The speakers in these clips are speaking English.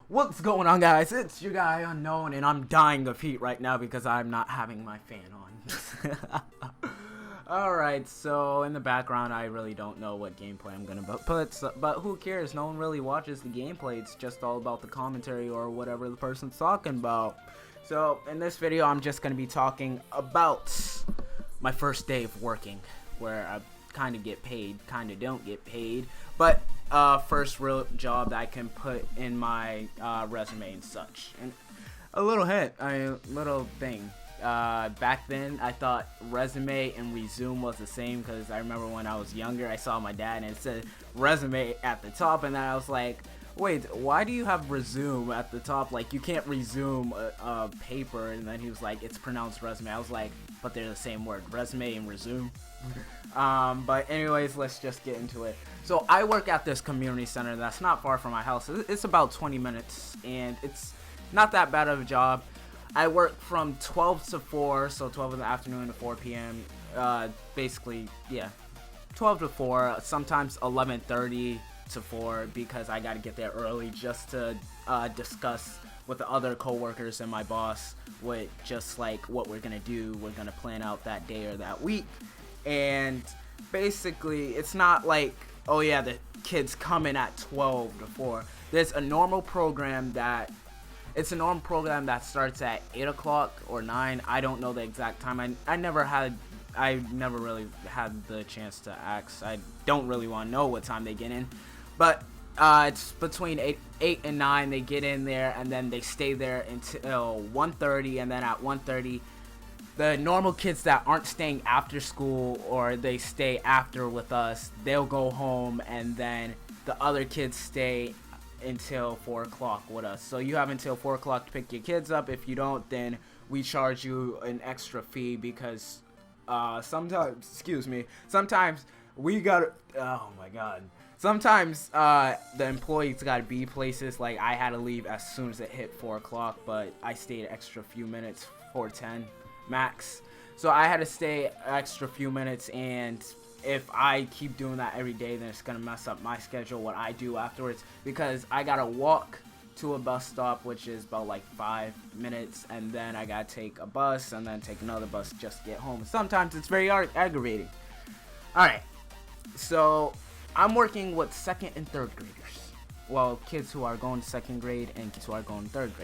What's going on, guys? It's your guy Unknown, and I'm dying of heat right now because I'm not having my fan on. Alright, so in the background, I really don't know what gameplay I'm gonna put, but who cares? No one really watches the gameplay. It's just all about the commentary or whatever the person's talking about. So in this video, I'm just gonna be talking about my first day of working, where I kind of get paid, kind of don't get paid, but first real job that I can put in my resume and such. And a little hint, little thing. Back then, I thought resume and resume was the same because I remember when I was younger, I saw my dad and it said resume at the top, and then I was like, wait, why do you have resume at the top? Like, you can't resume a paper. And then he was like, it's pronounced resume. I was like, but they're the same word, resume and resume. But anyways, let's just get into it. So I work at this community center that's not far from my house. It's about 20 minutes, and it's not that bad of a job. I work from 12 to 4, so 12 in the afternoon to 4 p.m. Basically, yeah, 12 to 4, sometimes 11:30 to 4, because I gotta get there early just to discuss with the other co-workers and my boss with just like what we're gonna do. We're gonna plan out that day or that week, and basically it's not like, oh yeah, the kids come in at 12 to 4. There's a normal program that starts at 8 o'clock or 9. I don't know the exact time. I never really had the chance to ask. I don't really want to know what time they get in, but it's between 8 and 9. They get in there and then they stay there until 1:30, and then at 1:30, the normal kids that aren't staying after school or they stay after with us, they'll go home, and then the other kids stay until 4 o'clock with us. So you have until 4 o'clock to pick your kids up. If you don't, then we charge you an extra fee because sometimes we got, oh my god, sometimes the employees got to be places. Like, I had to leave as soon as it hit 4 o'clock, but I stayed an extra few minutes, 4:10 max, so I had to stay an extra few minutes. And if I keep doing that every day, then it's gonna mess up my schedule, what I do afterwards, because I gotta walk to a bus stop, which is about like 5 minutes, and then I gotta take a bus and then take another bus just to get home. Sometimes it's very aggravating. Alright, so I'm working with 2nd and 3rd graders. Well, kids who are going to 2nd grade and kids who are going to 3rd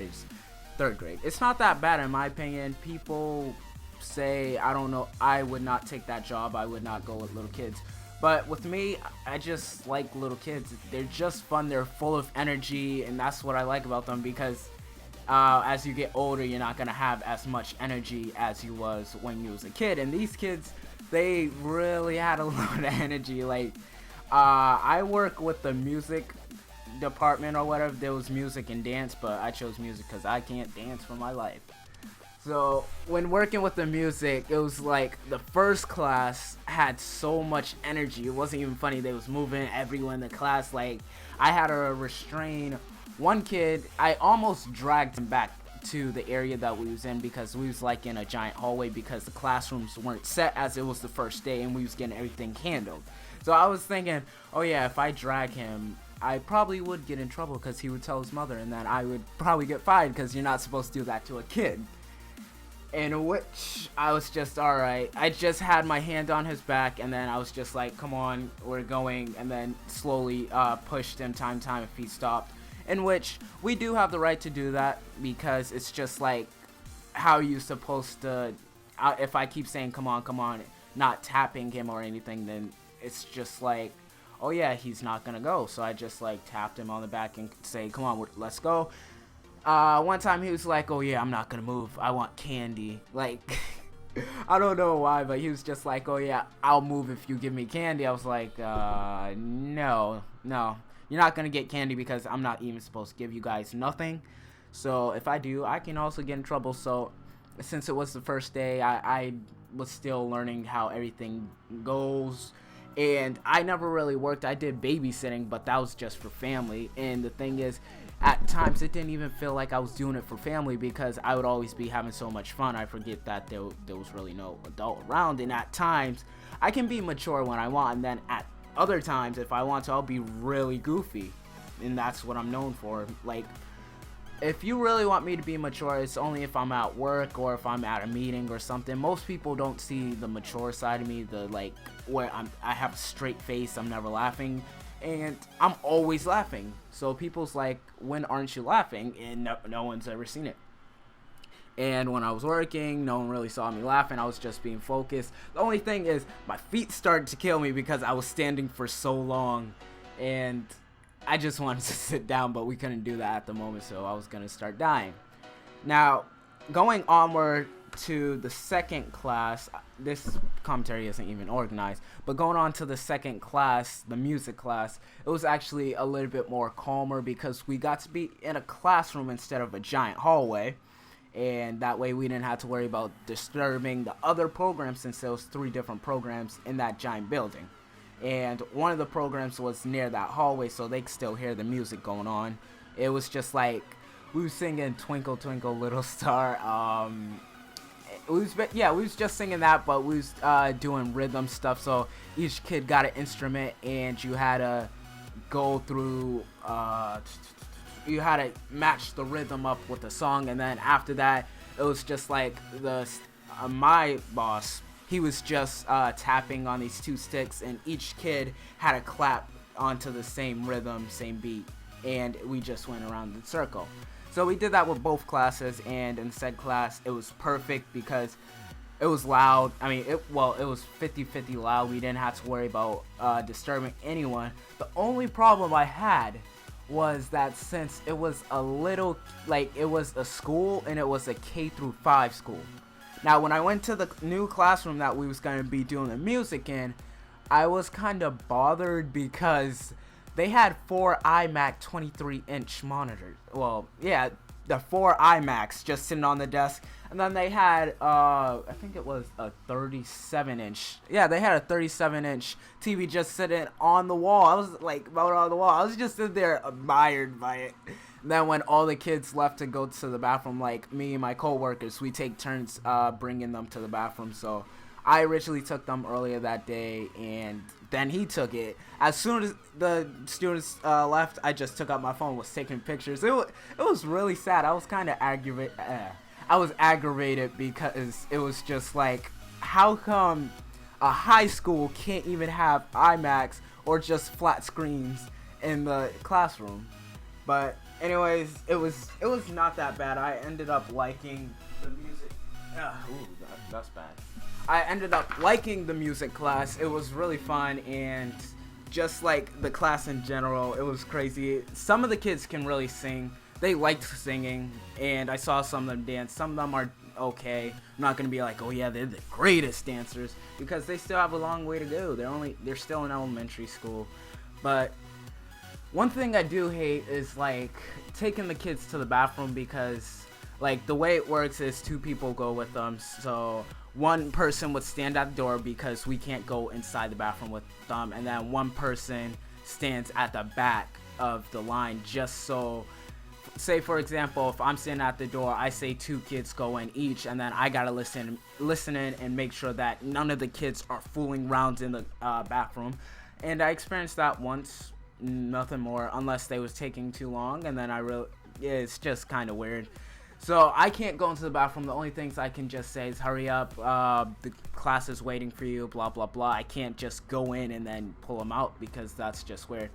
grade. It's not that bad in my opinion. People say, I don't know, I would not take that job. I would not go with little kids. But with me, I just like little kids. They're just fun. They're full of energy, and that's what I like about them, because as you get older, you're not gonna have as much energy as you was when you was a kid. And these kids, they really had a lot of energy. Like, I work with the music department or whatever. There was music and dance, but I chose music because I can't dance for my life. So when working with the music, it was like the first class had so much energy. It wasn't even funny. They was moving everyone in the class. Like, I had to restrain one kid. I almost dragged him back to the area that we was in, because we was like in a giant hallway, because the classrooms weren't set as it was the first day and we was getting everything handled. So I was thinking, oh yeah, if I drag him, I probably would get in trouble because he would tell his mother, and then I would probably get fined because you're not supposed to do that to a kid. In which I was just, alright, I just had my hand on his back, and then I was just like, come on, we're going, and then slowly pushed him time if he stopped. In which we do have the right to do that, because it's just like, how are you supposed to, if I keep saying come on, not tapping him or anything, then it's just like, oh yeah, he's not gonna go. So I just like tapped him on the back and say, come on, let's go. One time he was like, oh yeah, I'm not gonna move, I want candy. Like, I don't know why, but he was just like, oh yeah, I'll move if you give me candy. I was like, no, you're not gonna get candy, because I'm not even supposed to give you guys nothing. So if I do, I can also get in trouble. So since it was the first day, I was still learning how everything goes. And I never really worked. I did babysitting, but that was just for family. And the thing is, at times it didn't even feel like I was doing it for family, because I would always be having so much fun. I forget that there was really no adult around. And at times I can be mature when I want, and then at other times, if I want to, I'll be really goofy. And that's what I'm known for. Like, if you really want me to be mature, it's only if I'm at work or if I'm at a meeting or something. Most people don't see the mature side of me, the like where I have a straight face, I'm never laughing, and I'm always laughing. So people's like, when aren't you laughing? And no one's ever seen it. And when I was working, no one really saw me laughing. I was just being focused. The only thing is, my feet started to kill me because I was standing for so long, and I just wanted to sit down, but we couldn't do that at the moment, so I was gonna start dying. Now, going onward to the second class, this commentary isn't even organized, but going on to the second class, the music class, it was actually a little bit more calmer because we got to be in a classroom instead of a giant hallway. And that way we didn't have to worry about disturbing the other programs, since there was 3 different programs in that giant building. And one of the programs was near that hallway, so they could still hear the music going on. It was just like, we were singing Twinkle Twinkle Little Star. We was just singing that, but we was doing rhythm stuff, so each kid got an instrument, and you had to go through, you had to match the rhythm up with the song, and then after that, it was just like my boss, he was just tapping on these 2 sticks, and each kid had to clap onto the same rhythm, same beat, and we just went around in circle. So we did that with both classes, and in said class, it was perfect because it was loud. I mean, it was 50-50 loud. We didn't have to worry about disturbing anyone. The only problem I had was that since it was a little, like, it was a school, and it was a K-5 school. Now, when I went to the new classroom that we was going to be doing the music in, I was kind of bothered because they had 4 iMac 23-inch monitors. Well, yeah, the 4 iMacs just sitting on the desk. And then they had, I think it was a 37-inch. Yeah, they had a 37-inch TV just sitting on the wall. I was like, about on the wall. I was just sitting there admired by it. And then when all the kids left to go to the bathroom, like me and my coworkers, we take turns bringing them to the bathroom. So I originally took them earlier that day, and then he took it. As soon as the students left, I just took out my phone, was taking pictures. It was really sad. I was kind of aggravated. I was aggravated because it was just like, how come a high school can't even have iMacs or just flat screens in the classroom? But anyways, it was not that bad. I ended up liking the music. That's bad. I ended up liking the music class. It was really fun, and just like the class in general, it was crazy. Some of the kids can really sing. They liked singing, and I saw some of them dance. Some of them are okay. I'm not gonna be like, oh yeah, they're the greatest dancers, because they still have a long way to go. They're still in elementary school. But one thing I do hate is like taking the kids to the bathroom, because like the way it works is 2 people go with them. So one person would stand at the door because we can't go inside the bathroom with them, and then one person stands at the back of the line, just so, say for example, if I'm standing at the door, I say 2 kids go in each, and then I gotta listen in and make sure that none of the kids are fooling around in the bathroom. And I experienced that once, nothing more, unless they was taking too long, and then it's just kind of weird. So I can't go into the bathroom. The only things I can just say is hurry up, the class is waiting for you, blah blah blah. I can't just go in and then pull them out, because that's just weird.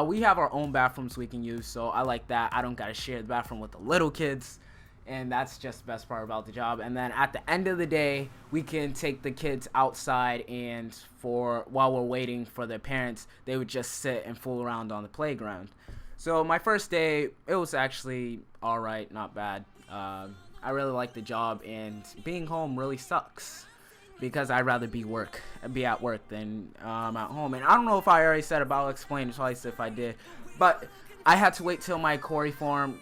We have our own bathrooms we can use, so I like that. I don't gotta share the bathroom with the little kids, and that's just the best part about the job. And then at the end of the day, we can take the kids outside, and while we're waiting for their parents, they would just sit and fool around on the playground. So my first day, it was actually alright, not bad. I really like the job, and being home really sucks, because I'd rather be at work than at home. And I don't know if I already said it, but I'll explain it twice if I did. But I had to wait till my CORI form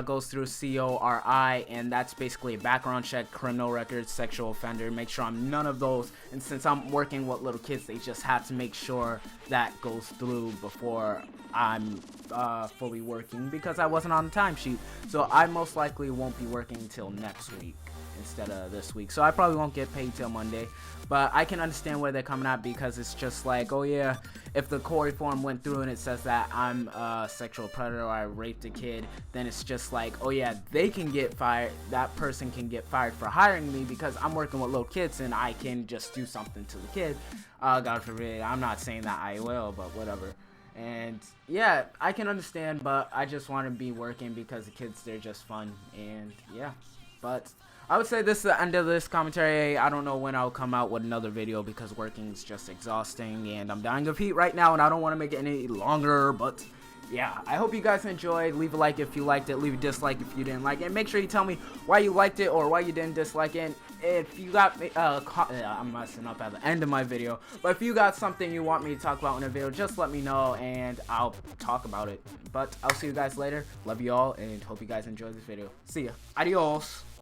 goes through CORI, and that's basically a background check, criminal records, sexual offender, make sure I'm none of those. And since I'm working with little kids, they just have to make sure that goes through before I'm fully working, because I wasn't on the timesheet. So I most likely won't be working until next week, instead of this week. So I probably won't get paid till Monday. But I can understand where they're coming at, because it's just like, oh yeah, if the CORI form went through and it says that I'm a sexual predator or I raped a kid, then it's just like, oh yeah, they can get fired. That person can get fired for hiring me because I'm working with little kids and I can just do something to the kid. God forbid. I'm not saying that I will, but whatever. And yeah, I can understand, but I just want to be working because the kids, they're just fun. And yeah, but I would say this is the end of this commentary. I don't know when I'll come out with another video because working is just exhausting and I'm dying of heat right now and I don't want to make it any longer. But yeah, I hope you guys enjoyed. Leave a like if you liked it. Leave a dislike if you didn't like it. And make sure you tell me why you liked it or why you didn't dislike it. If you got I'm messing up at the end of my video, but if you got something you want me to talk about in a video, just let me know and I'll talk about it. But I'll see you guys later. Love you all and hope you guys enjoyed this video. See ya. Adios.